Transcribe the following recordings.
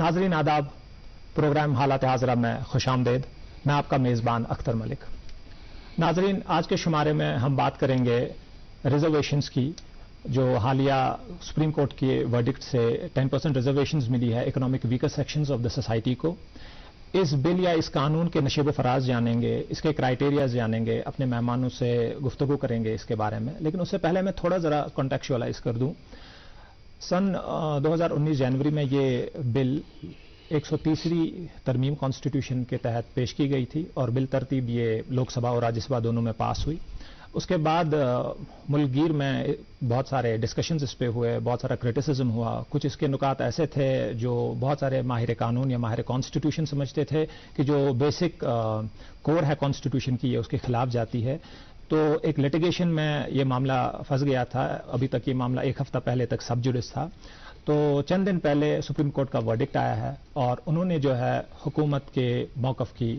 नाजरीन आदाब, प्रोग्राम हालात हाज़रा में खुश आमदेद। मैं आपका मेज़बान अख्तर मलिक। नाजरीन, आज के शुमारे में हम बात करेंगे रिजर्वेशंस की, जो हालिया सुप्रीम कोर्ट के वर्डिक्ट से 10% रिजर्वेशंस मिली है economic weaker sections of the society को। इस बिल या इस कानून के नशेब फराज जानेंगे, इसके क्राइटेरियाज जानेंगे, अपने मेहमानों से गुफ्तगू करेंगे इसके बारे में। लेकिन उससे पहले मैं थोड़ा ज़रा कॉन्टेक्चुअलाइज कर दूं। सन 2019 जनवरी में ये बिल 130वीं तरमीम कॉन्स्टिट्यूशन के तहत पेश की गई थी और बिल तरतीब ये लोकसभा और राज्यसभा दोनों में पास हुई। उसके बाद मुल्कगीर में बहुत सारे डिस्कशंस इस पे हुए, बहुत सारा क्रिटिसिज्म हुआ। कुछ इसके नुकात ऐसे थे जो बहुत सारे माहिर कानून या माहिर कॉन्स्टिट्यूशन समझते थे कि जो बेसिक कोर है कॉन्स्टिट्यूशन की, ये उसके खिलाफ जाती है। तो एक लिटिगेशन में ये मामला फंस गया था। अभी तक ये मामला एक हफ्ता पहले तक सब जुडिस था। तो चंद दिन पहले सुप्रीम कोर्ट का वर्डिक्ट आया है और उन्होंने जो है हुकूमत के मौक़िफ़ की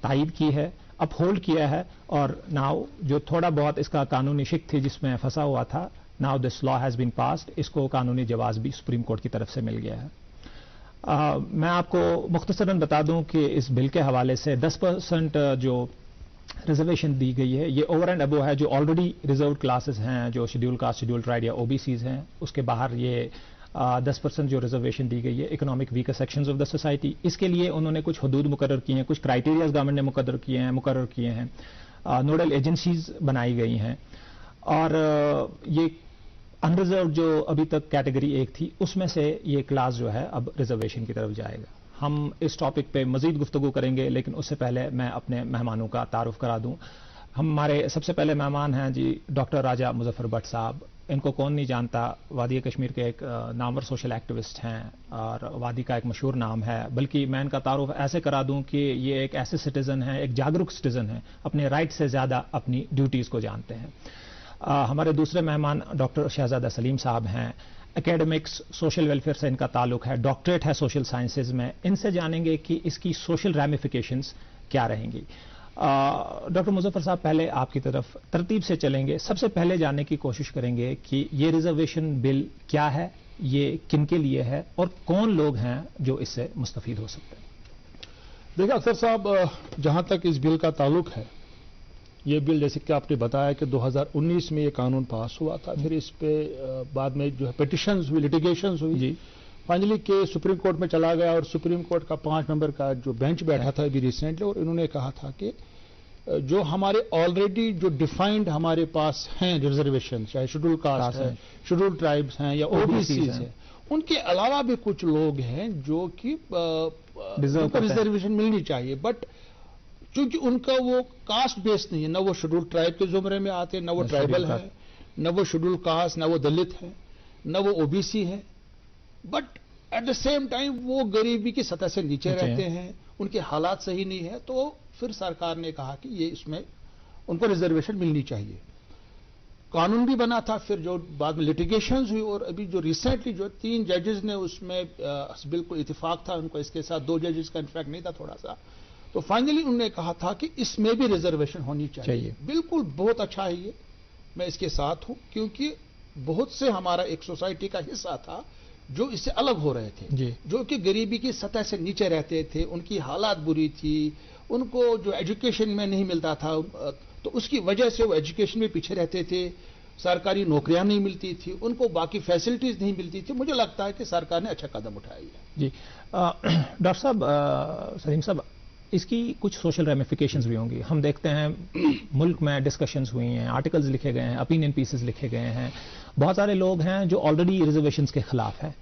तायीद की है, अपहोल्ड किया है। और नाउ जो थोड़ा बहुत इसका कानूनी शिक थी जिसमें फंसा हुआ था, now this law has been passed, इसको कानूनी जवाब भी सुप्रीम कोर्ट की तरफ से मिल गया है। मैं आपको मुख्तसरन बता दूं कि इस बिल के हवाले से 10% जो रिजर्वेशन दी गई है, ये ओवर एंड अबो है जो ऑलरेडी रिजर्व क्लासेस हैं, जो शेड्यूल कास्ट, शेड्यूल ट्राइब या ओबीसीज हैं। उसके बाहर ये 10% जो रिजर्वेशन दी गई है economic weaker sections of the society. इसके लिए उन्होंने कुछ हदूद मुकर्रर किए हैं, कुछ क्राइटेरियाज गवर्नमेंट ने मुकर्रर किए हैं, नोडल एजेंसीज बनाई गई हैं। और ये अनरिजर्व जो अभी तक कैटेगरी 1 थी, उसमें से ये क्लास जो है अब रिजर्वेशन की तरफ जाएगा। हम इस टॉपिक पे मजीद गुफ्तगू करेंगे, लेकिन उससे पहले मैं अपने मेहमानों का तारुफ करा दूं। हमारे सबसे पहले मेहमान हैं जी डॉक्टर राजा मुजफ्फर भट्ट साहब। इनको कौन नहीं जानता, वादी कश्मीर के एक नामवर सोशल एक्टिविस्ट हैं और वादी का एक मशहूर नाम है। बल्कि मैं इनका तारुफ ऐसे करा दूं कि ये एक ऐसे सिटीजन हैं, एक जागरूक सिटीजन हैं, अपने राइट से ज्यादा अपनी ड्यूटीज को जानते हैं। हमारे दूसरे मेहमान डॉक्टर शहजादा सलीम साहब हैं। एकेडमिक्स, सोशल वेलफेयर से इनका ताल्लुक है, डॉक्टरेट है सोशल साइंसेज में। इनसे जानेंगे कि इसकी सोशल रैमिफिकेशंस क्या रहेंगी। डॉक्टर मुजफ्फर साहब, पहले आपकी तरफ तरतीब से चलेंगे। सबसे पहले जानने की कोशिश करेंगे कि ये रिजर्वेशन बिल क्या है, ये किन के लिए है और कौन लोग हैं जो इससे मुस्तफीद हो सकते हैं। देखिए अख्तर साहब, जहां तक इस बिल का ताल्लुक है, ये बिल जैसे कि आपने बताया कि 2019 में ये कानून पास हुआ था। फिर इस पे बाद में जो है पिटिशंस हुई, लिटिगेशंस हुई जी। फाइनली के सुप्रीम कोर्ट में चला गया और सुप्रीम कोर्ट का 5 मेंबर का जो बेंच बैठा था अभी रिसेंटली, और इन्होंने कहा था कि जो हमारे ऑलरेडी जो डिफाइंड हमारे पास हैं रिजर्वेशन, चाहे शेड्यूल कास्ट है, शेड्यूल ट्राइब्स हैं या ओबीसीज हैं, उनके अलावा भी कुछ लोग हैं जो कि रिजर्वेशन मिलनी चाहिए। बट चूंकि उनका वो कास्ट बेस नहीं है, न वो शेड्यूल ट्राइब के जुमरे में आते, न वो ट्राइबल है, न वो शेड्यूल कास्ट, न वो दलित है, न वो ओबीसी है, but at the same time वो गरीबी की सतह से नीचे रहते हैं, उनके हालात सही नहीं है। तो फिर सरकार ने कहा कि ये इसमें उनको रिजर्वेशन मिलनी चाहिए। कानून भी बना था, फिर जो बाद में लिटिगेशंस हुई और अभी जो रिसेंटली जो 3 जजेस ने उसमें बिल्कुल इत्तेफाक था उनको, इसके साथ 2 जजेस का इनफैक्ट नहीं था थोड़ा सा। तो फाइनली उन्होंने कहा था कि इसमें भी रिजर्वेशन होनी चाहिए। बिल्कुल बहुत अच्छा है ये, मैं इसके साथ हूं, क्योंकि बहुत से हमारा एक सोसाइटी का हिस्सा था जो इससे अलग हो रहे थे, जो कि गरीबी की सतह से नीचे रहते थे, उनकी हालात बुरी थी, उनको जो एजुकेशन में नहीं मिलता था, तो उसकी वजह से वो एजुकेशन में पीछे रहते थे, सरकारी नौकरियां नहीं मिलती थी, उनको बाकी फैसिलिटीज नहीं मिलती थी। मुझे लगता है कि सरकार ने अच्छा कदम उठाया है जी। डॉक्टर साहब, सलीम साहब, इसकी कुछ सोशल रेमिफिकेशंस भी होंगी। हम देखते हैं मुल्क में डिस्कशंस हुई हैं, आर्टिकल्स लिखे गए हैं, ओपिनियन पीसेस लिखे गए हैं। बहुत सारे लोग हैं जो ऑलरेडी रिजर्वेशंस के खिलाफ हैं,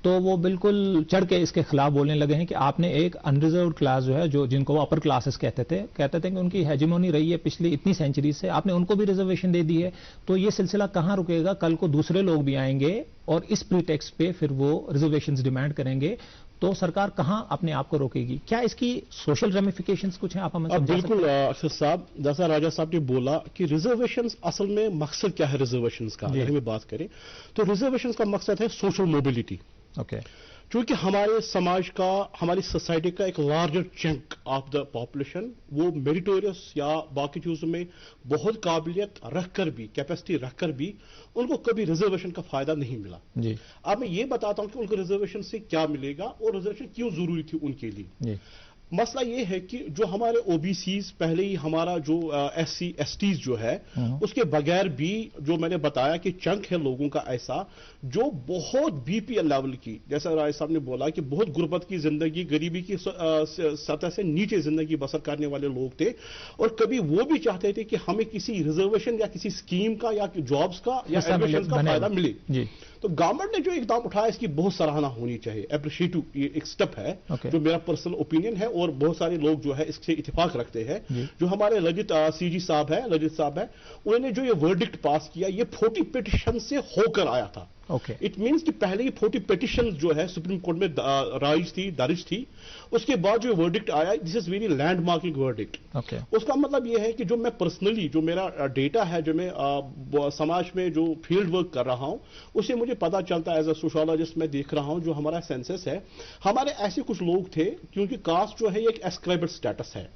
तो वो बिल्कुल चढ़ के इसके खिलाफ बोलने लगे हैं कि आपने एक अनरिजर्व क्लास जो है, जो जिनको वो अपर क्लासेस कहते थे कि उनकी हेजिमोनी रही है पिछली इतनी सेंचुरी से, आपने उनको भी रिजर्वेशन दे दी है। तो ये सिलसिला कहां रुकेगा? कल को दूसरे लोग भी आएंगे और इस प्रीटेक्स्ट पे फिर वो रिजर्वेशंस डिमांड करेंगे, तो सरकार कहां अपने आप को रोकेगी? क्या इसकी सोशल रेमिफिकेशंस कुछ हैं, आप हमें समझा सकते हैं? बिल्कुल अख्तर साहब, जैसा राजा साहब ने बोला कि रिजर्वेशंस असल में मकसद क्या है रिजर्वेशंस का, अगर हम बात करें तो रिजर्वेशंस का मकसद है सोशल मोबिलिटी। اوکے. چونکہ ہمارے سماج کا ہماری سوسائٹی کا ایک larger chunk of the population وہ میریٹوریس یا باقی چیزوں میں بہت قابلیت رکھ کر بھی کیپیسٹی رکھ کر بھی ان کو کبھی ریزرویشن کا فائدہ نہیں ملا. جی. اب میں یہ بتاتا ہوں کہ ان کو ریزرویشن سے کیا ملے گا اور ریزرویشن کیوں ضروری تھی ان کے لیے. جی. مسئلہ یہ ہے کہ جو ہمارے او بی سیز پہلے ہی ہمارا جو ایس سی ایس ٹیز جو ہے اس کے بغیر بھی جو میں نے بتایا کہ چنک ہے لوگوں کا ایسا جو بہت بی پی ایل لیول کی جیسا رائے صاحب نے بولا کہ بہت غربت کی زندگی غریبی کی سطح سے نیچے زندگی بسر کرنے والے لوگ تھے اور کبھی وہ بھی چاہتے تھے کہ ہمیں کسی ریزرویشن یا کسی اسکیم کا یا جابس کا یا ایڈمیشن کا فائدہ ملے. جی. تو گورنمنٹ نے جو اقدام اٹھایا اس کی بہت سراہنا ہونی چاہیے, اپریشیٹو یہ ایک سٹیپ ہے جو میرا پرسنل اوپینین ہے اور بہت سارے لوگ جو ہے اس سے اتفاق رکھتے ہیں. جو ہمارے لجت سی جی صاحب ہے لجت صاحب ہے انہوں نے جو یہ ورڈکٹ پاس کیا یہ 40 پیٹیشن سے ہو کر آیا تھا. اٹ مینس کہ پہلے ہی 40 پیٹیشن جو ہے سپریم کورٹ میں رائج تھی درج تھی اس کے بعد جو ورڈکٹ آیا this is very land marking verdict. اس کا مطلب یہ ہے کہ جو میں پرسنلی جو میرا ڈیٹا ہے جو میں سماج میں جو فیلڈ ورک کر رہا ہوں اسے مجھے پتا چلتا ہے ایز اے سوشولوجسٹ میں دیکھ رہا ہوں جو ہمارا سینسس ہے ہمارے ایسے کچھ لوگ تھے کیونکہ کاسٹ جو ہے یہ ایک اسکرائبڈ اسٹیٹس ہے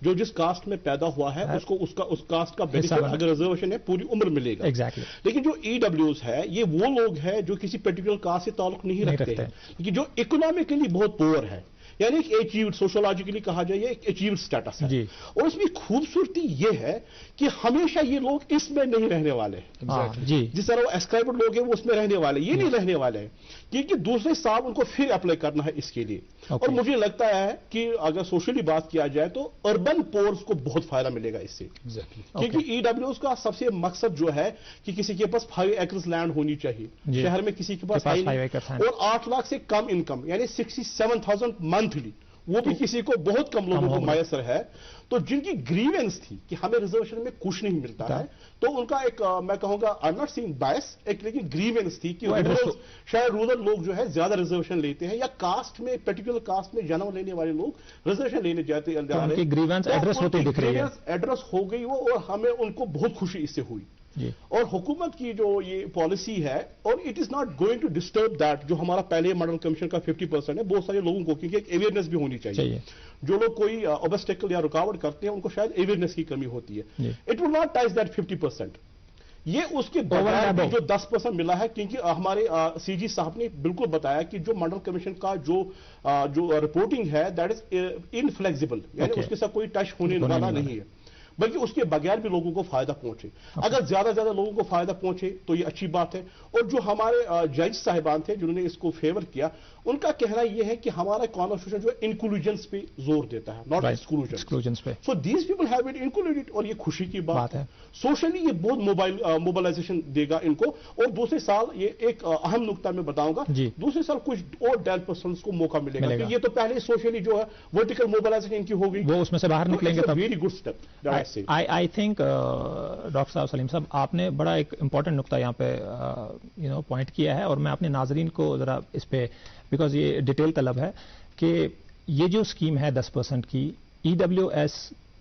جو جس کاسٹ میں پیدا ہوا ہے اس کو اس کاسٹ کا بینیفٹ اگر ریزرویشن ہے پوری عمر ملے گا. لیکن جو ای ڈبلیوز ہے یہ وہ لوگ ہے جو کسی پرٹیکولر کاسٹ سے تعلق نہیں رکھتے ہیں لیکن جو اکنامکلی بہت پور ہے یعنی ایک اچیوڈ سوشولوجیکلی کہا جائے ایک اچیوڈ اسٹیٹس ہے. اور اس میں خوبصورتی یہ ہے کہ ہمیشہ یہ لوگ اس میں نہیں رہنے والے. جس طرح وہ اسکرائبڈ لوگ ہیں وہ اس میں رہنے والے یہ نہیں رہنے والے ہیں کیونکہ دوسرے سال ان کو پھر اپلائی کرنا ہے اس کے لیے. اور مجھے لگتا ہے کہ اگر سوشلی بات کیا جائے تو اربن پورز کو بہت فائدہ ملے گا اس سے کیونکہ ای ڈبلیوز کا سب سے مقصد جو ہے کہ کسی کے پاس 5 ایکرز لینڈ ہونی چاہیے شہر میں کسی کے پاس اور 8 لاکھ سے کم انکم یعنی 67,000 منتھلی وہ بھی کسی کو بہت کم لوگوں کو میسر ہے. تو جن کی گریونس تھی کہ ہمیں ریزرویشن میں کچھ نہیں ملتا ہے تو ان کا ایک میں کہوں گا آئی ناٹ سینگ بائس ایک لیکن گریونس تھی کہ شاید رورل لوگ جو ہے زیادہ ریزرویشن لیتے ہیں یا کاسٹ میں پرٹیکولر کاسٹ میں جنم لینے والے لوگ ریزرویشن لینے جاتے ایڈریس ہو گئی وہ اور ہمیں ان کو بہت خوشی اس سے ہوئی. اور حکومت کی جو یہ پالیسی ہے اور it is not going to disturb that جو ہمارا پہلے ماڈل کمیشن کا 50% ہے بہت سارے لوگوں کو کیونکہ ایک اویئرنیس بھی ہونی چاہیے. جو لوگ کوئی اوبسٹیکل یا رکاوٹ کرتے ہیں ان کو شاید اویئرنیس کی کمی ہوتی ہے. It will not touch that 50%. یہ اس کے بغیر بھی جو 10% ملا ہے کیونکہ ہمارے سی جی صاحب نے بالکل بتایا کہ جو منڈل کمیشن کا جو رپورٹنگ ہے دیٹ از انفلیکسیبل یعنی اس کے ساتھ کوئی ٹچ ہونے والا نہیں ہے بلکہ اس کے بغیر بھی لوگوں کو فائدہ پہنچے. اگر زیادہ زیادہ لوگوں کو فائدہ پہنچے تو یہ اچھی بات ہے. اور جو ہمارے جج صاحبان تھے جنہوں نے اس کو فیور کیا ان کا کہنا یہ ہے کہ ہمارا کانسٹیٹیوشن جو ہے انکلوژنس پہ زور دیتا ہے ناٹ ایکسکلوژنس پہ. So these people have been included اور یہ خوشی کی بات ہے. سوشلی یہ بہت موبلائزیشن دے گا ان کو. اور دوسرے سال یہ ایک اہم نقطہ میں بتاؤں گا دوسرے سال کچھ اور 10% کو موقع ملے گا. یہ تو پہلے سوشلی جو ہے ورٹیکل موبلائزیشن ان کی ہو گئی وہ اس میں سے باہر نکلیں گے. Very good step. I think doctor صاحب سلیم صاحب آپ نے بڑا ایک امپورٹنٹ نقطہ یہاں پہ پوائنٹ کیا ہے اور میں اپنے ناظرین کو ذرا اس پہ بیکاز یہ ڈیٹیل طلب ہے کہ یہ جو اسکیم ہے 10% کی ای ڈبلیو ایس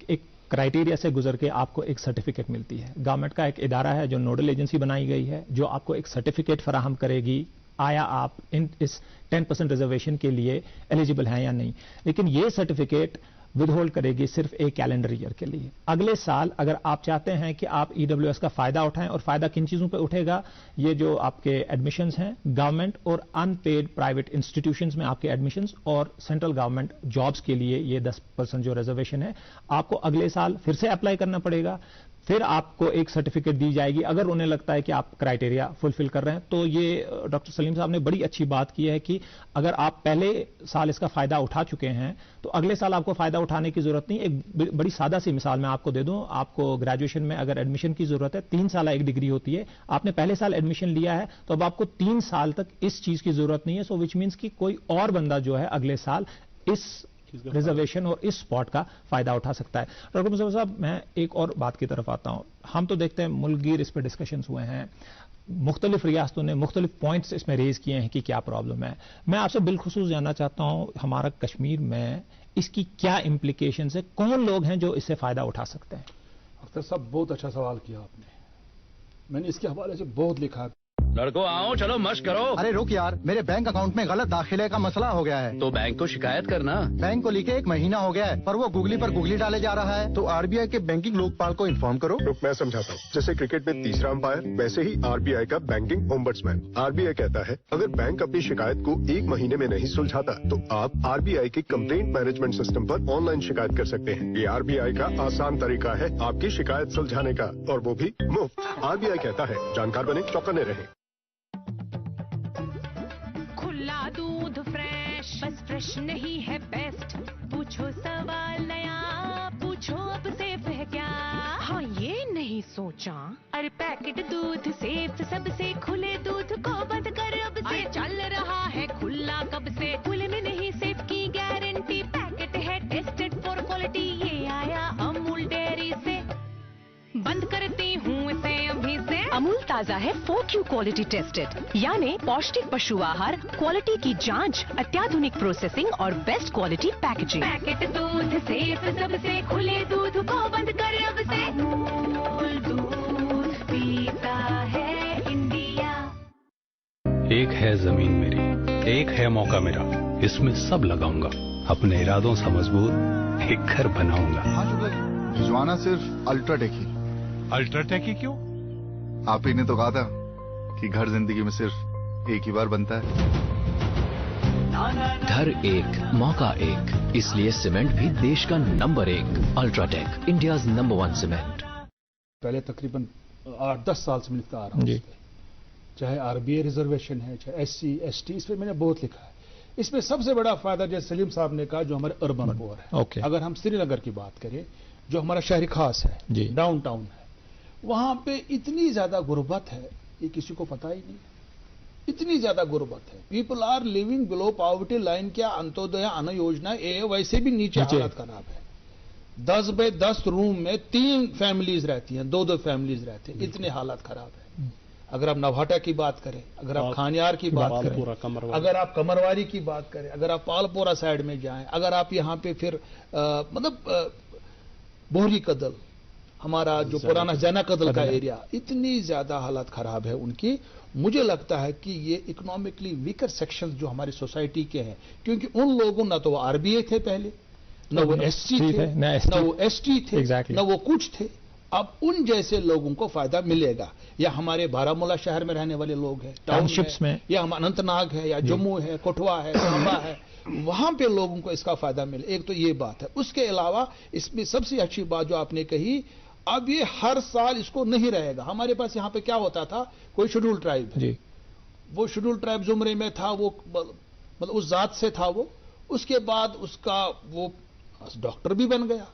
ایک کرائیٹیریا سے گزر کے آپ کو ایک سرٹیفکیٹ ملتی ہے. گورنمنٹ کا ایک ادارہ ہے جو نوڈل ایجنسی بنائی گئی ہے جو آپ کو ایک سرٹیفکیٹ فراہم کرے گی آیا آپ اس 10% ریزرویشن کے لیے ایلیجیبل ہیں یا نہیں. لیکن یہ سرٹیفکیٹ ود ہولڈ کرے گی صرف ایک کیلنڈر ایئر کے لیے. اگلے سال اگر آپ چاہتے ہیں کہ آپ ای ڈبلیو ایس کا فائدہ اٹھائیں اور فائدہ کن چیزوں پہ اٹھے گا یہ جو آپ کے ایڈمیشنز ہیں گورنمنٹ اور ان پیڈ پرائیویٹ انسٹیٹیوشنز میں آپ کے ایڈمیشنز اور سینٹرل گورنمنٹ جابز کے لیے یہ 10% جو ریزرویشن ہے آپ کو اگلے سال پھر سے اپلائی کرنا پڑے گا. پھر آپ کو ایک سرٹیفکیٹ دی جائے گی اگر انہیں لگتا ہے کہ آپ کرائیٹیریا فلفل کر رہے ہیں. تو یہ ڈاکٹر سلیم صاحب نے بڑی اچھی بات کی ہے کہ اگر آپ پہلے سال اس کا فائدہ اٹھا چکے ہیں تو اگلے سال آپ کو فائدہ اٹھانے کی ضرورت نہیں. ایک بڑی سادہ سی مثال میں آپ کو دے دوں. آپ کو گریجویشن میں اگر ایڈمیشن کی ضرورت ہے 3 سالہ ایک ڈگری ہوتی ہے. آپ نے پہلے سال ایڈمیشن لیا ہے تو اب آپ کو 3 سال تک اس چیز کی ضرورت نہیں ہے. سو وچ مینس کہ کوئی اور بندہ جو ہے اگلے سال اس ریزرویشن اور اس اسپاٹ کا فائدہ اٹھا سکتا ہے. ڈاکٹر مصطفیٰ صاحب میں ایک اور بات کی طرف آتا ہوں. ہم تو دیکھتے ہیں ملک گیر اس پہ ڈسکشنز ہوئے ہیں مختلف ریاستوں نے مختلف پوائنٹس اس میں ریز کیے ہیں کہ کیا پرابلم ہے. میں آپ سے بالخصوص جاننا چاہتا ہوں ہمارا کشمیر میں اس کی کیا امپلیکیشنز ہے کون لوگ ہیں جو اس سے فائدہ اٹھا سکتے ہیں. اختر صاحب بہت اچھا سوال کیا آپ نے. میں نے اس کے حوالے سے بہت لکھا. लड़को आओ, चलो मश्क करो। अरे रुक यार, मेरे बैंक अकाउंट में गलत दाखिले का मसला हो गया है। तो बैंक को शिकायत करना। बैंक को लिखे 1 महीना हो गया है, पर वो गूगली पर गूगली डाले जा रहा है। तो आरबीआई के बैंकिंग लोकपाल को इन्फॉर्म करो। रुक, मैं समझाता हूँ। जैसे क्रिकेट में तीसरा अंपायर, वैसे ही आरबीआई का बैंकिंग ओम्बड्समैन। आरबीआई कहता है अगर बैंक अपनी शिकायत को 1 महीने में नहीं सुलझाता तो आप आरबीआई के कंप्लेंट मैनेजमेंट सिस्टम पर ऑनलाइन शिकायत कर सकते हैं। ये आरबीआई का आसान तरीका है आपकी शिकायत सुलझाने का, और वो भी मुफ्त। आरबीआई कहता है जानकार बने, चौकन्ने रहें। खुला दूध फ्रेश, बस फ्रेश नहीं है बेस्ट। पूछो सवाल नया, पूछो अब सेफ है क्या? हाँ ये नहीं सोचा, अरे पैकेट दूध सेफ सबसे, खुले दूध को बंद कर अब से। चल रहा है खुला कब से, खुले में नहीं सेफ की गारंटी। पैकेट है टेस्टेड फॉर क्वालिटी, ये आया अमूल डेयरी से। बंद करती हूँ इसे अभी से। अमूल ताजा है 4Q क्वालिटी टेस्टेड, यानी पौष्टिक पशु आहार, क्वालिटी की जांच, अत्याधुनिक प्रोसेसिंग और बेस्ट क्वालिटी पैकेजिंग। पैकेट दूध सेफ सबसे, खुले दूध को बंद कर अब से। अमूल दूध पीता है इंडिया। एक है जमीन मेरी, एक है मौका मेरा, इसमें सब लगाऊंगा, अपने इरादों से मजबूत एक घर बनाऊंगा। हाँ शुक्ला जी, भिजवाना सिर्फ अल्ट्राटेक ही। अल्ट्राटेक ही क्यों? आप ही ने तो कहा था कि घर जिंदगी में सिर्फ एक ही बार बनता है। घर एक, मौका एक, इसलिए सीमेंट भी देश का number 1। UltraTech, India's number 1 cement. पहले तकरीबन 8-10 साल से मैं लिखता आ रहा हूँ, चाहे आरबीआई रिजर्वेशन है, चाहे एससी एसटी, इस पर मैंने बहुत लिखा है। इसमें सबसे बड़ा फायदा जैसे सलीम साहब ने कहा, जो हमारे अर्बन पोर है। अगर हम श्रीनगर की बात करें, जो हमारा शहरी खास है, डाउन टाउन है, वहां पे इतनी ज्यादा गुर्बत है, ये किसी को पता ही नहीं। इतनी ज्यादा गुर्बत है, people are living below poverty line. क्या अंत्योदय अन्न योजना, ये वैसे भी नीचे हालत खराब है। 10 बाय 10 रूम में 3 फैमिलीज रहती हैं, 2-2 फैमिलीज रहते हैं, इतनी हालत खराब है। अगर आप नवाटा की बात करें, अगर आप खानियार की बात करें, अगर आप कमरवारी की बात करें, अगर आप पालपोरा साइड में जाएं, अगर आप यहाँ पे फिर बोहरी कदल, हमारा जो पुराना जैना कदल का एरिया, इतनी ज्यादा हालत खराब है उनकी। मुझे लगता है कि ये इकोनॉमिकली वीकर सेक्शंस जो हमारी सोसाइटी के हैं, क्योंकि उन लोगों ना तो वो आरबीआई थे पहले, न वो एससी थे, न वो एसटी थे, न वो कुछ थे। अब उन जैसे लोगों को फायदा मिलेगा। या हमारे बारामूला शहर में रहने वाले लोग हैं, टाउनशिप्स में, या हम अनंतनाग है, या जम्मू है, कठुआ है, सांबा है, वहां पे लोगों को इसका फायदा मिले। एक तो ये बात है। उसके अलावा इसमें सबसे अच्छी बात जो आपने कही, अब ये हर साल इसको नहीं रहेगा। हमारे पास यहाँ पे क्या होता था, कोई शेड्यूल ट्राइब है, वो शेड्यूल ट्राइब जुमरे में था, वो मतलब उस जात से था वो, उसके बाद उसका वो डॉक्टर भी बन गया,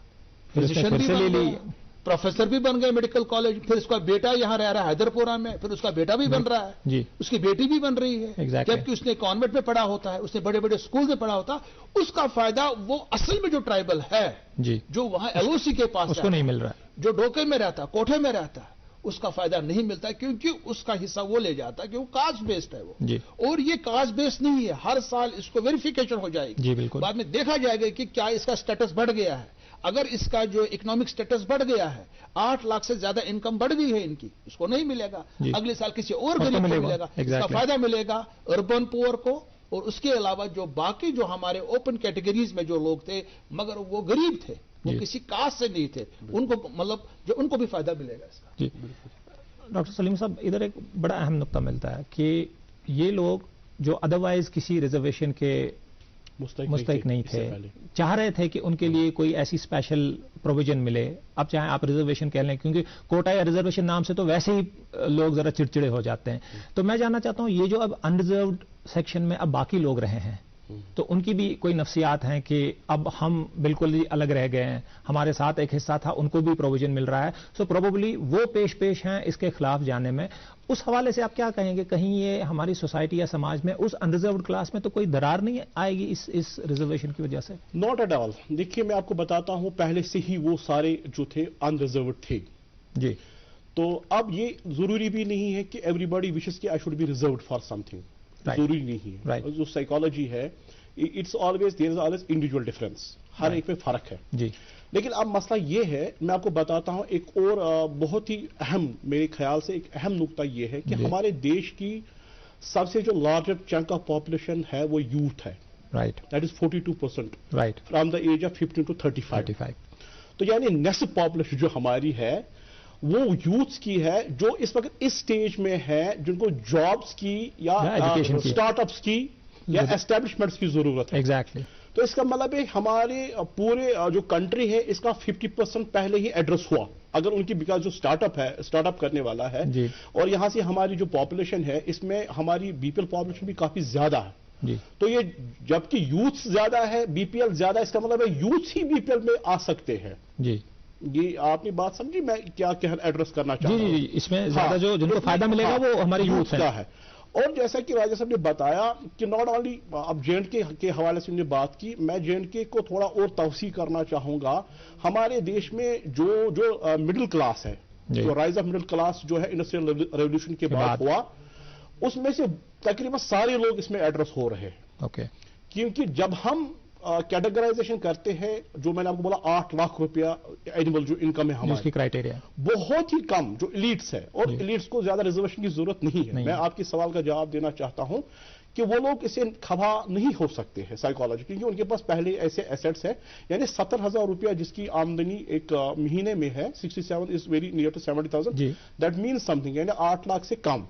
फिजिशियन भी बन गया, प्रोफेसर भी बन गए मेडिकल कॉलेज, फिर उसका बेटा यहां रह रहा है हैदरपुरा में, फिर उसका बेटा भी बन रहा है, उसकी बेटी भी बन रही है, जबकि उसने कॉन्वेंट में पढ़ा होता है, उसने बड़े बड़े स्कूल में पढ़ा होता है। उसका फायदा वो असल में जो ट्राइबल है, जो वहां एलओसी के पास उसको नहीं मिल रहा है, जो डोके में रहता है, कोठे में रहता है, उसका फायदा नहीं मिलता है, क्योंकि उसका हिस्सा वो ले जाता है कि वो कास्ट बेस्ड है वो। और ये कास्ट बेस्ड नहीं है, हर साल इसको वेरिफिकेशन हो जाएगी, बाद में देखा जाएगा कि क्या इसका स्टेटस बढ़ गया है। अगर इसका जो इकोनॉमिक स्टेटस बढ़ गया है, 8 लाख से ज्यादा इनकम बढ़ गई है इनकी, इसको नहीं मिलेगा, अगले साल किसी और गरीब को मिलेगा। इसका फायदा मिलेगा अर्बन पुअर को, और उसके अलावा जो बाकी जो हमारे ओपन कैटेगरीज में जो लोग थे, मगर वो गरीब थे, वो किसी कास्ट से नहीं थे, उनको मतलब जो उनको भी फायदा मिलेगा इसका। डॉक्टर सलीम साहब, इधर एक बड़ा अहम नुक्ता मिलता है कि ये लोग जो अदरवाइज किसी रिजर्वेशन के मुस्तहिक नहीं थे, चाह रहे थे कि उनके लिए कोई ऐसी स्पेशल प्रोविजन मिले। अब चाहे आप रिजर्वेशन कह लें, क्योंकि कोटा या रिजर्वेशन नाम से तो वैसे ही लोग जरा चिड़चिड़े हो जाते हैं। तो मैं जानना चाहता हूं, ये जो अब अनरिजर्व्ड सेक्शन में अब बाकी लोग रहे हैं, तो उनकी भी कोई नफ्सियात हैं कि अब हम बिल्कुल ही अलग रह गए हैं, हमारे साथ एक हिस्सा था, उनको भी प्रोविजन मिल रहा है, सो प्रोबेबली वो पेश हैं इसके खिलाफ जाने में। उस हवाले से आप क्या कहेंगे, कहीं ये हमारी सोसाइटी या समाज में उस अनरिजर्व्ड क्लास में तो कोई दरार नहीं आएगी इस रिजर्वेशन की वजह से? Not at all. देखिए, मैं आपको बताता हूं, पहले से ही वो सारे जो थे अनरिजर्व्ड थे जी। तो अब ये जरूरी भी नहीं है कि एवरीबॉडी विशेस कि I should be reserved for something, जरूरी नहीं है। जो साइकोलॉजी है, it's always there is always individual difference. हर एक में फर्क है जी। लेकिन अब मसला ये है, मैं आपको बताता हूं एक और बहुत ही अहम, मेरे ख्याल से एक अहम नुकता ये है कि हमारे देश की सबसे जो लार्जर चंक ऑफ पॉपुलेशन है वो यूथ है, right, that is 42%, right, from the age of 15 to 35। तो यानी नेक्स्ट पॉपुलेशन जो हमारी है वो यूथ्स की है, जो इस वक्त इस स्टेज में है जिनको जॉब्स की या स्टार्टअप्स की या एस्टेब्लिशमेंट्स की जरूरत है। एग्जैक्टली। तो इसका मतलब है हमारे पूरे जो कंट्री है इसका 50% पहले ही एड्रेस हुआ, अगर उनकी बिकॉज जो स्टार्टअप करने वाला है जी। और यहां से हमारी जो पॉपुलेशन है इसमें हमारी बीपीएल पॉपुलेशन भी काफी ज्यादा है जी। तो ये जबकि यूथ ज्यादा है, बीपीएल ज्यादा, इसका मतलब है यूथ ही बीपीएल में आ सकते हैं जी। ये आपने बात समझी मैं क्या एड्रेस करना चाहता हूं? जी, इसमें ज्यादा जो जिनको फायदा मिलेगा वो हमारे यूथ है। और जैसा कि राजा साहब ने बताया कि नॉट ओनली, अब जेएंडके के हवाले से हमने बात की, मैं जेएंडके को थोड़ा और तवसी करना चाहूंगा। हमारे देश में जो मिडिल क्लास है, जो राइज ऑफ मिडिल क्लास जो है इंडस्ट्रियल रेवोल्यूशन के बाद हुआ, उसमें से तकरीबन सारे लोग इसमें एड्रेस हो रहे हैं। ओके। क्योंकि जब हम कैटेगराइजेशन करते हैं, जो मैंने आपको बोला 8 लाख रुपया एनुअल जो इनकम है हमारी, क्राइटेरिया बहुत ही कम जो इलीट्स है, और इलीट्स को ज्यादा रिजर्वेशन की जरूरत नहीं है। मैं आपके सवाल का जवाब देना चाहता हूं कि वो लोग इसे खफा नहीं हो सकते हैं साइकोलॉजी, क्योंकि उनके पास पहले ऐसे एसेट्स है। यानी 70,000 रुपया जिसकी आमदनी एक महीने में है, 67 is very near to 70,000, that means something, यानी 8 लाख से कम।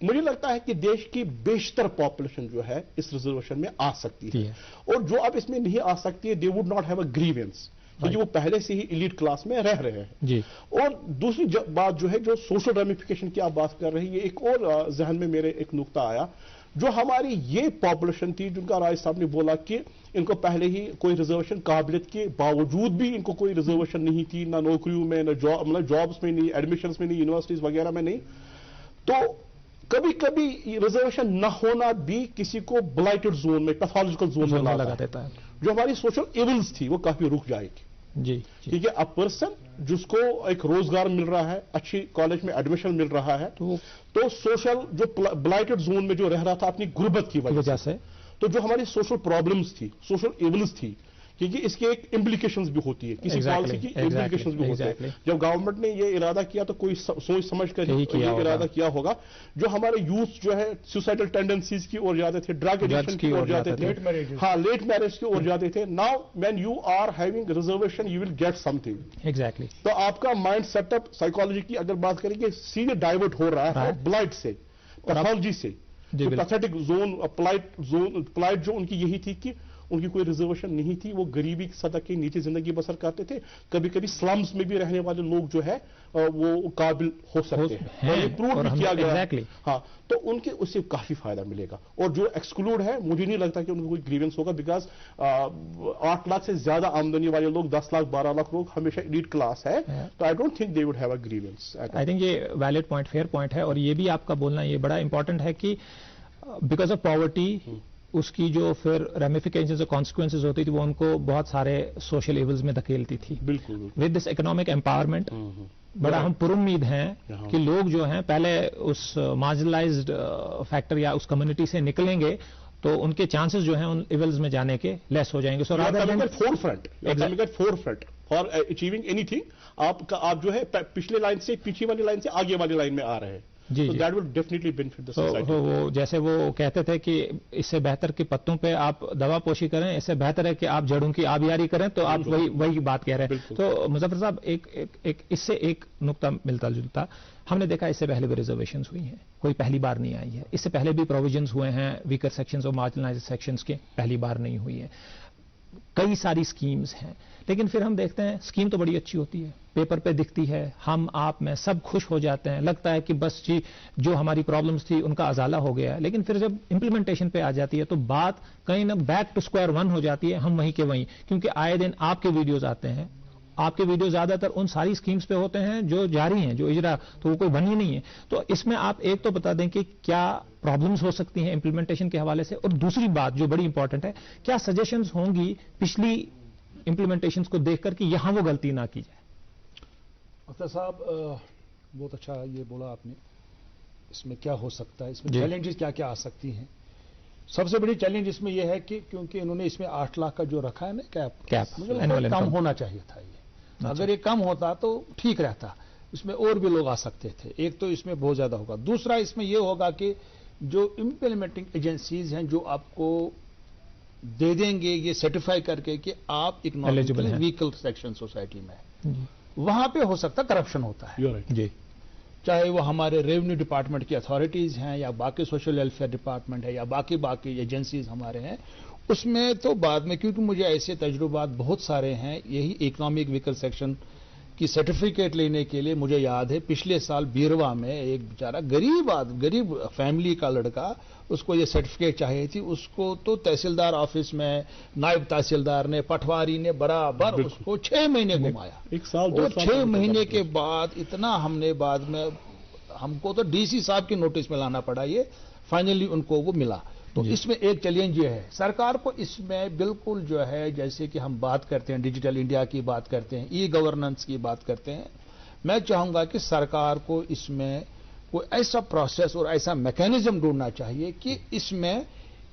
मुझे लगता है कि देश की बेशतर पॉपुलेशन जो है इस रिजर्वेशन में आ सकती है, और जो अब इसमें नहीं आ सकती है, they would not have a grievance, क्योंकि वो पहले से ही इलीट क्लास में रह रहे हैं जी। और दूसरी बात जो है, जो सोशल रेमिफिकेशन की आप बात कर रहे हैं, ये एक और जहन में मेरे एक नुकता आया, जो हमारी ये पॉपुलेशन थी जिनका राय साहब ने बोला कि इनको पहले ही कोई रिजर्वेशन, काबिलियत के बावजूद भी इनको कोई रिजर्वेशन नहीं थी, ना नौकरियों में, ना जॉब, मतलब जॉब्स में नहीं, एडमिशंस में नहीं, यूनिवर्सिटीज वगैरह में नहीं। तो कभी कभी रिजर्वेशन न होना भी किसी को ब्लाइटेड जोन में, पैथोलॉजिकल जोन में लगा देता है। जो हमारी सोशल इविल्स थी वो काफी रुक जाएगी जी। क्योंकि अ पर्सन जिसको एक रोजगार मिल रहा है, अच्छी कॉलेज में एडमिशन मिल रहा है, तो सोशल जो ब्लाइटेड जोन में जो रह रहा था अपनी गुर्बत की वजह से, तो जो हमारी सोशल प्रॉब्लम्स थी, सोशल इविल्स थी, क्योंकि इसके एक इम्प्लीकेशंस भी होती है, किसी पॉलिसी की इम्प्लीकेशंस भी होती है। जब गवर्नमेंट ने ये इरादा किया तो कोई सोच समझ कर ये इरादा किया होगा। जो हमारे यूथ जो है सुसाइडल टेंडेंसीज की ओर जाते थे, ड्रग एडिक्शन की ओर जाते थे, लेट मैरिज की ओर जाते थे। Now when you are having reservation you will get something. Exactly. तो आपका माइंड सेटअप साइकोलॉजी की अगर बात करेंगे, सीधे डाइवर्ट हो रहा है ब्लाइट से, पैथोलॉजी से। पैथेटिक जोन, प्लाइट जो उनकी यही थी कि उनकी कोई रिजर्वेशन नहीं थी, वो गरीबी की सतह के नीचे जिंदगी बसर करते थे। कभी कभी स्लम्स में भी रहने वाले लोग जो है वो काबिल हो सकते हैं, और ये प्रूव भी किया गया। हाँ, तो उनके उससे काफी फायदा मिलेगा। और जो एक्सक्लूड है, मुझे नहीं लगता कि उनको कोई ग्रीवेंस होगा, बिकॉज 8 लाख से ज्यादा आमदनी वाले लोग, 10 लाख 12 लाख लोग हमेशा एलीट क्लास है, तो I don't think they would have a grievance. I think ये वैलिड पॉइंट, फेयर पॉइंट है, और ये भी आपका बोलना ये बड़ा इंपॉर्टेंट है कि बिकॉज ऑफ पॉवर्टी उसकी जो फिर रेमिफिकेशंस और कॉन्सिक्वेंसेज होती थी वो उनको बहुत सारे सोशल इवल्स में धकेलती थी। बिल्कुल। विद दिस इकोनॉमिक एम्पावरमेंट बड़ा हम पुरुम्मीद हैं कि लोग जो हैं पहले उस मार्जिनलाइज्ड फैक्टर या उस कम्युनिटी से निकलेंगे तो उनके चांसेस जो हैं उन इवल्स में जाने के लेस हो जाएंगे। सो फोरफ्रंट फॉर अचीविंग एनीथिंग, आप जो है पिछले लाइन से, पीछे वाली लाइन से आगे वाली लाइन में आ रहे हैं। जी, so that will definitely benefit the society. तो वो जैसे वो कहते थे कि इससे बेहतर कि पत्तों पे आप दवा पोशी करें, इससे बेहतर है कि आप जड़ों की आबियारी करें, तो आप वही बात कह रहे हैं। तो मुजफ्फर साहब इससे एक नुक्ता मिलता जुलता, हमने देखा इससे पहले भी रिजर्वेशंस हुई हैं, कोई पहली बार नहीं आई है। इससे पहले भी प्रोविजंस हुए हैं वीकर सेक्शंस और मार्जिनलाइज्ड सेक्शंस के, पहली बार नहीं हुई है। कई सारी स्कीम्स हैं, लेकिन फिर हम देखते हैं स्कीम तो बड़ी अच्छी होती है, पेपर पे दिखती है, हम आप में सब खुश हो जाते हैं, लगता है कि बस जी जो हमारी प्रॉब्लम्स थी उनका अजाला हो गया है। लेकिन फिर जब इंप्लीमेंटेशन पे आ जाती है तो बात कहीं ना बैक टू स्क्वायर वन हो जाती है, हम वहीं के वहीं। क्योंकि आए दिन आपके वीडियोज आते हैं, आपके वीडियो ज्यादातर उन सारी स्कीम्स पे होते हैं जो जारी हैं, जो इजरा, तो वो कोई बनी नहीं है। तो इसमें आप एक तो बता दें कि क्या प्रॉब्लम्स हो सकती हैं इंप्लीमेंटेशन के हवाले से, और दूसरी बात जो बड़ी इंपॉर्टेंट है, क्या सजेशंस होंगी पिछली इंप्लीमेंटेशंस को देखकर कि यहां वो गलती ना की जाए। अख्तर साहब बहुत अच्छा ये बोला आपने, इसमें क्या हो सकता है, इसमें चैलेंजेस क्या क्या आ सकती हैं। سب سے بڑی چیلنج اس میں یہ ہے کہ کیونکہ انہوں نے اس میں 8 لاکھ کا جو رکھا ہے نا کیپ مجھے کم ہونا چاہیے تھا یہ. اگر یہ کم ہوتا تو ٹھیک رہتا, اس میں اور بھی لوگ آ سکتے تھے. ایک تو اس میں بہت زیادہ ہوگا. دوسرا اس میں یہ ہوگا کہ جو امپلیمنٹنگ ایجنسیز ہیں جو آپ کو دے دیں گے یہ سرٹیفائی کر کے کہ آپ اکنامکلی ویکل سیکشن سوسائٹی میں, وہاں پہ ہو سکتا کرپشن ہوتا ہے. جی, چاہے وہ ہمارے ریونیو ڈپارٹمنٹ کی اتھارٹیز ہیں یا باقی سوشل ویلفیئر ڈپارٹمنٹ ہے یا باقی ایجنسیز ہمارے ہیں, اس میں تو بعد میں, کیونکہ مجھے ایسے تجربات بہت سارے ہیں. یہی اکنامک ویکل سیکشن کی سرٹیفکیٹ لینے کے لیے مجھے یاد ہے پچھلے سال بیروا میں ایک بیچارہ غریب فیملی کا لڑکا, اس کو یہ سرٹیفکیٹ چاہیے تھی. اس کو تو تحصیلدار آفس میں نائب تحصیلدار نے, پٹواری نے برابر اس کو 6 مہینے گھمایا. ایک سال اور 6 مہینے کے بعد اتنا ہم نے بعد میں, ہم کو تو ڈی سی صاحب کی نوٹس میں لانا پڑا, یہ فائنلی ان کو وہ ملا. تو اس میں ایک چیلنج یہ ہے سرکار کو, اس میں بالکل جو ہے جیسے کہ ہم بات کرتے ہیں ڈیجیٹل انڈیا کی بات کرتے ہیں, ای گورننس کی بات کرتے ہیں, میں چاہوں گا کہ سرکار کو اس میں کوئی ایسا پروسیس اور ایسا میکینزم ڈھونڈنا چاہیے کہ اس میں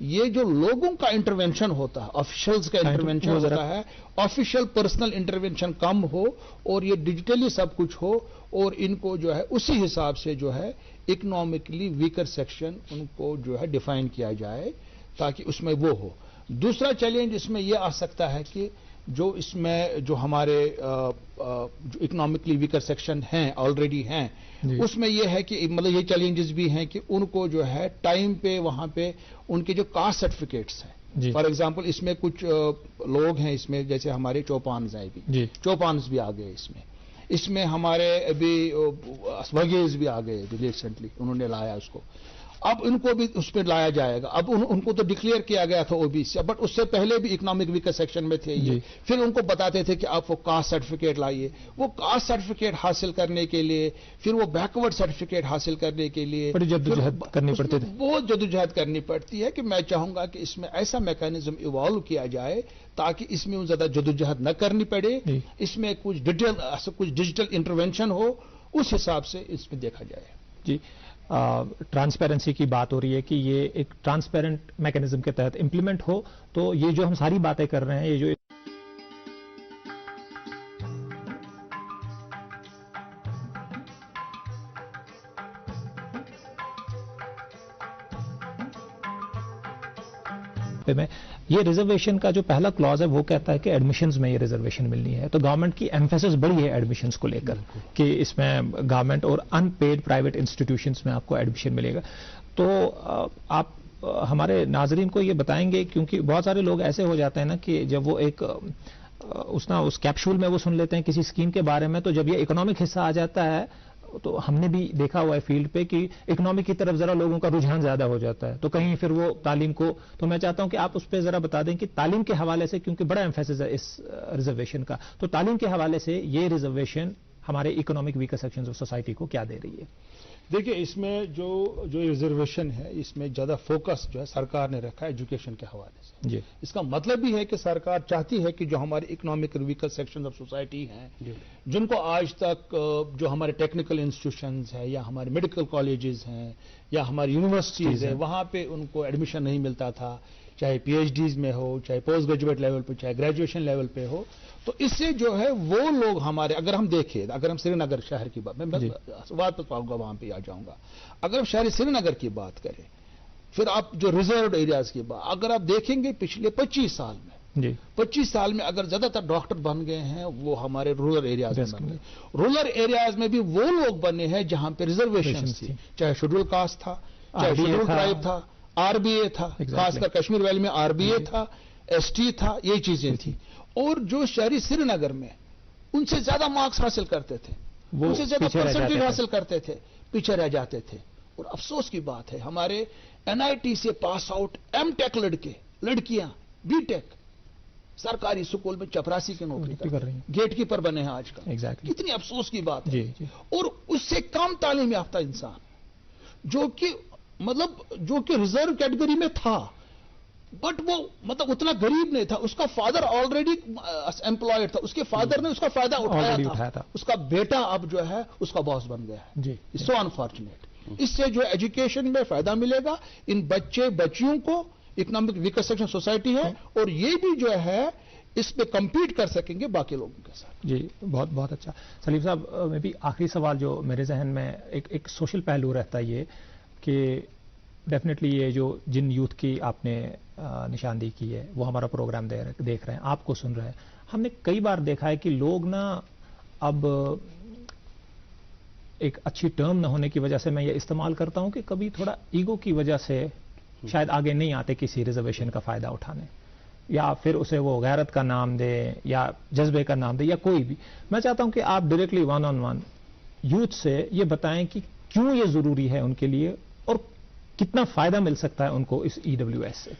یہ جو لوگوں کا انٹرونشن ہوتا ہے, آفیشلز کا انٹرونشن ہوتا ہے, آفیشل پرسنل انٹرونشن کم ہو اور یہ ڈیجیٹلی سب کچھ ہو, اور ان کو جو ہے اسی حساب سے جو ہے اکنامکلی ویکر سیکشن ان کو جو ہے ڈیفائن کیا جائے تاکہ اس میں وہ ہو. دوسرا چیلنج اس میں یہ آ سکتا ہے کہ جو اس میں جو ہمارے جو اکنامکلی ویکر سیکشن ہیں آلریڈی ہیں, اس میں یہ ہے کہ مطلب یہ چیلنجز بھی ہیں کہ ان کو جو ہے ٹائم پہ وہاں پہ ان کے جو کاسٹ سرٹیفکیٹس ہیں, فار ایگزامپل اس میں کچھ لوگ ہیں اس میں جیسے ہمارے چوپانز ہیں, بھی چوپانز بھی آ گئے اس میں ہمارے ابھی وگیز بھی آ گئے ریسنٹلی, انہوں نے لایا اس کو. اب ان کو بھی اس پہ لایا جائے گا. اب ان کو تو ڈکلیئر کیا گیا تھا OBC, بٹ اس سے پہلے بھی اکنامک ویکر سیکشن میں تھے یہ. پھر ان کو بتاتے تھے کہ آپ وہ کاسٹ سرٹیفکیٹ لائیے. وہ کاسٹ سرٹیفکیٹ حاصل کرنے کے لیے, پھر وہ بیکورڈ سرٹیفکیٹ حاصل کرنے کے لیے جدوجہد کرنی پڑتی تھی. بہت جدوجہد کرنی پڑتی ہے کہ میں چاہوں گا کہ اس میں ایسا میکینزم ایوالو کیا جائے تاکہ اس میں زیادہ جدوجہد نہ کرنی پڑے. اس میں کچھ ڈیجیٹل انٹرونشن ہو, اس حساب سے اس میں دیکھا جائے. جی, ٹرانسپیرنسی کی بات ہو رہی ہے کہ یہ ایک ٹرانسپیرنٹ میکینزم کے تحت امپلیمنٹ ہو, تو یہ جو ہم ساری باتیں کر رہے ہیں, یہ جو میں یہ ریزرویشن کا جو پہلا کلاز ہے وہ کہتا ہے کہ ایڈمیشنز میں یہ ریزرویشن ملنی ہے. تو گورنمنٹ کی ایمفیسس بڑی ہے ایڈمیشنز کو لے کر کہ اس میں گورنمنٹ اور ان پیڈ پرائیویٹ انسٹیٹیوشنز میں آپ کو ایڈمیشن ملے گا. تو آپ ہمارے ناظرین کو یہ بتائیں گے, کیونکہ بہت سارے لوگ ایسے ہو جاتے ہیں نا کہ جب وہ ایک اس کیپشول میں وہ سن لیتے ہیں کسی اسکیم کے بارے میں, تو جب یہ اکنامک حصہ آ جاتا ہے تو ہم نے بھی دیکھا ہوا ہے فیلڈ پہ کہ اکنامک کی طرف ذرا لوگوں کا رجحان زیادہ ہو جاتا ہے, تو کہیں پھر وہ تعلیم کو, تو میں چاہتا ہوں کہ آپ اس پہ ذرا بتا دیں کہ تعلیم کے حوالے سے, کیونکہ بڑا ایمفیسس ہے اس ریزرویشن کا, تو تعلیم کے حوالے سے یہ ریزرویشن ہمارے economic weaker sections of society کو کیا دے رہی ہے؟ دیکھیے, اس میں جو ریزرویشن ہے اس میں زیادہ فوکس جو ہے سرکار نے رکھا ہے ایجوکیشن کے حوالے سے. جی, اس کا مطلب بھی ہے کہ سرکار چاہتی ہے کہ جو ہمارے economic weaker section of society ہیں, جن کو آج تک جو ہمارے ٹیکنیکل انسٹیٹیوشنز ہیں یا ہمارے میڈیکل کالجز ہیں یا ہماری یونیورسٹیز ہیں, وہاں پہ ان کو ایڈمیشن نہیں ملتا تھا, چاہے PhDs میں ہو, چاہے پوسٹ گریجویٹ لیول پہ, چاہے گریجویشن لیول پہ ہو. تو اس سے جو ہے وہ لوگ ہمارے, اگر ہم دیکھیں, اگر ہم سری نگر شہر کی بات, میں بات پہ پاؤں گا وہاں پہ آ جاؤں گا, اگر ہم شہر سری نگر کی بات کریں, پھر آپ جو ریزروڈ ایریاز کی بات اگر آپ دیکھیں گے پچھلے 25 سال میں, 25 سال میں اگر زیادہ تر ڈاکٹر بن گئے ہیں وہ ہمارے رورل ایریاز میں بن گئے. رورل ایریاز میں بھی وہ لوگ بنے ہیں جہاں پہ ریزرویشن تھی, چاہے شیڈول کاسٹ تھا, چاہے شیڈول ٹرائب تھا, RBA تھا, خاص کر کشمیر ویلی میں RBA تھا, ST تھا, یہ چیزیں تھیں. اور جو شہری سری نگر میں ان سے زیادہ مارکس حاصل کرتے تھے, ان سے زیادہ پرسنٹیج حاصل کرتے تھے, پیچھے رہ جاتے تھے. اور افسوس کی بات ہے ہمارے NIT سے پاس آؤٹ M.Tech لڑکیاں B.Tech سرکاری سکول میں چپراسی کی نوکری کر رہی ہیں, گیٹ کیپر بنے ہیں آج کل. کتنی افسوس کی بات ہے. اور اس سے کم تعلیم یافتہ انسان جو کہ ریزرو کیٹیگری میں تھا, بٹ وہ اتنا غریب نہیں تھا, اس کا فادر آلریڈی امپلائڈ تھا, اس کے فادر نے اس کا فائدہ اٹھایا تھا, اس کا بیٹا اب جو ہے اس کا باس بن گیا ہے. سو انفارچونیٹ. اس سے جو ایجوکیشن میں فائدہ ملے گا, ان بچیوں کو इकोनॉमिक वीकर सेक्शन सोसाइटी है, और ये भी जो है इस पे कम्पीट कर सकेंगे बाकी लोगों के साथ। जी, बहुत बहुत अच्छा। सलीम साहब, मैं भी आखिरी सवाल जो मेरे जहन में एक सोशल पहलू रहता है ये कि डेफिनेटली ये जो जिन यूथ की आपने निशानदेही की है वो हमारा प्रोग्राम देख रहे हैं, आपको सुन रहे हैं। हमने कई बार देखा है कि लोग ना अब एक अच्छी टर्म न होने की वजह से मैं ये इस्तेमाल करता हूं कि कभी थोड़ा ईगो की वजह से शायद आगे नहीं आते किसी रिजर्वेशन का फायदा उठाने, या फिर उसे वो गैरत का नाम दे या जज्बे का नाम दे या कोई भी। मैं चाहता हूं कि आप directly one on one youth से ये बताएं कि क्यों ये जरूरी है उनके लिए और कितना फायदा मिल सकता है उनको इस EWS से।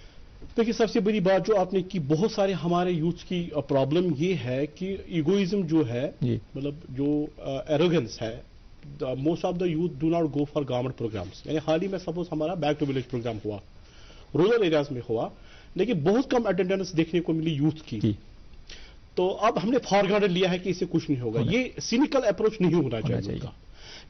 देखिए, सबसे बड़ी बात जो आपने की, बहुत सारे हमारे यूथ की प्रॉब्लम ये है कि ईगोइज्म जो है, मतलब जो एरोगेंस है, most of the youth do not go for government programmes. यानी हाल ही में सपोज हमारा बैक टू विलेज प्रोग्राम हुआ, रूरल एरियाज में हुआ, लेकिन बहुत कम अटेंडेंस देखने को मिली यूथ की। तो अब हमने फॉर ग्रांटेड लिया है कि इससे कुछ नहीं होगा। ये सिनिकल अप्रोच नहीं होना चाहिए।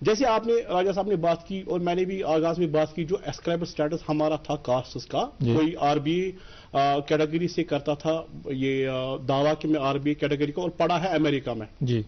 जैसे आपने राजा साहब ने बात की और मैंने भी आगाज में बात की, जो एस्क्राइबर स्टेटस हमारा था कास्ट का, कोई RBA कैटेगरी से करता था ये दावा कि मैं RBA कैटेगरी का और पढ़ा है अमेरिका में जी,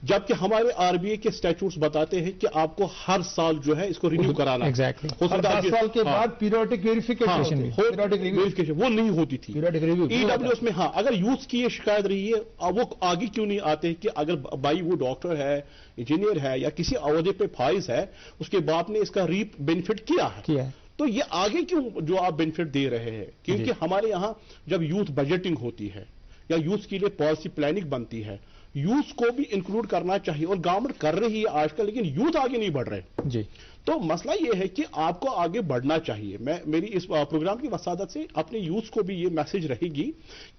जबकि हमारे RBA के स्टैट्यूट्स बताते हैं कि आपको हर साल जो है इसको रिन्यू कराना है। एग्जैक्टली, 10 साल के बाद पीरियोडिक वेरिफिकेशन वो नहीं होती थी EWS में। हाँ, अगर यूथ की ये शिकायत रही है, वो आगे क्यों नहीं आते कि अगर भाई वो डॉक्टर है, इंजीनियर है या किसी अहदे पे फाइज है, उसके बाप ने इसका रीप बेनिफिट किया है, तो ये आगे क्यों जो आप बेनिफिट दे रहे हैं? क्योंकि हमारे यहाँ जब यूथ बजटिंग होती है या यूथ के लिए पॉलिसी प्लानिंग बनती है, यूथ को भी इंक्लूड करना चाहिए, और गवर्नमेंट कर रही है आजकल, लेकिन यूथ आगे नहीं बढ़ रहे जी। तो मसला यह है कि आपको आगे बढ़ना चाहिए। मेरी इस प्रोग्राम की वसादत से अपने यूथ को भी ये मैसेज रहेगी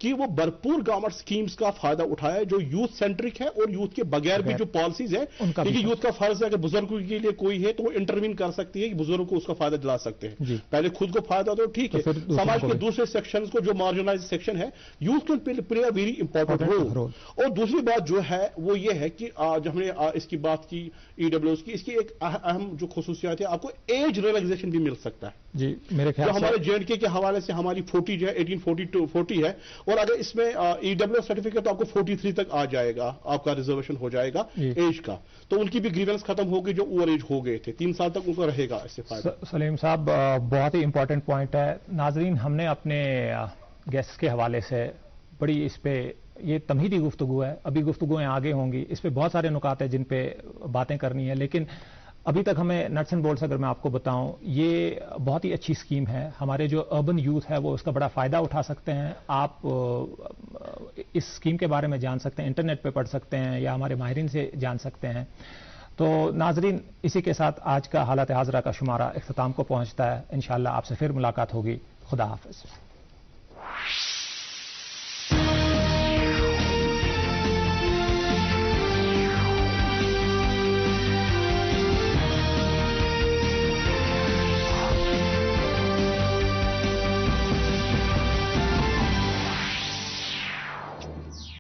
कि वो भरपूर गवर्नमेंट स्कीम्स का फायदा उठाए जो यूथ सेंट्रिक है, और यूथ के बगैर भी जो पॉलिसीज है, क्योंकि यूथ का फर्ज है अगर बुजुर्गों के लिए कोई है तो वो इंटरवीन कर सकती है कि बुजुर्गों को उसका फायदा दिला सकते हैं। पहले खुद को फायदा दो, ठीक है, समाज के दूसरे सेक्शन को जो मार्जिनाइज सेक्शन है, youth can play a very important role. और दूसरी बात जो है वो ये है कि जब हमने इसकी बात की EWS की, इसकी एक अहम जो खसूसियत है, आपको एज रिलैक्सेशन भी मिल सकता है जी। मेरे ख्याल से हमारे JNK के हवाले से हमारी 40 जो है 1840 to 40 है, और अगर इसमें EWS सर्टिफिकेट तो आपको 43 तक आ जाएगा, आपका रिजर्वेशन हो जाएगा एज का। तो उनकी भी ग्रीवेंस खत्म होगी जो ओवर एज हो गए थे, 3 साल तक उनको रहेगा इससे फायदा। सलीम साहब, बहुत ही इंपॉर्टेंट पॉइंट है। नाजरीन, हमने अपने गेस्ट के हवाले से बड़ी इस पे ये तमहीदी गुफ्तगू है, अभी गुफ्तगुएं आगे होंगी, इस पे बहुत सारे नुकात है जिन पे बातें करनी है, लेकिन अभी तक हमें नट्स एंड बोल्ट्स अगर मैं आपको बताऊं, ये बहुत ही अच्छी स्कीम है। हमारे जो अर्बन यूथ है वो उसका बड़ा फायदा उठा सकते हैं। आप इस स्कीम के बारे में जान सकते हैं, इंटरनेट पे पढ़ सकते हैं या हमारे माहिरीन से जान सकते हैं। तो नाजरीन, इसी के साथ आज का हालत हाज़रा का शुमारा इख्तिताम को पहुंचता है। इंशाअल्लाह आपसे फिर मुलाकात होगी। खुदा हाफिज।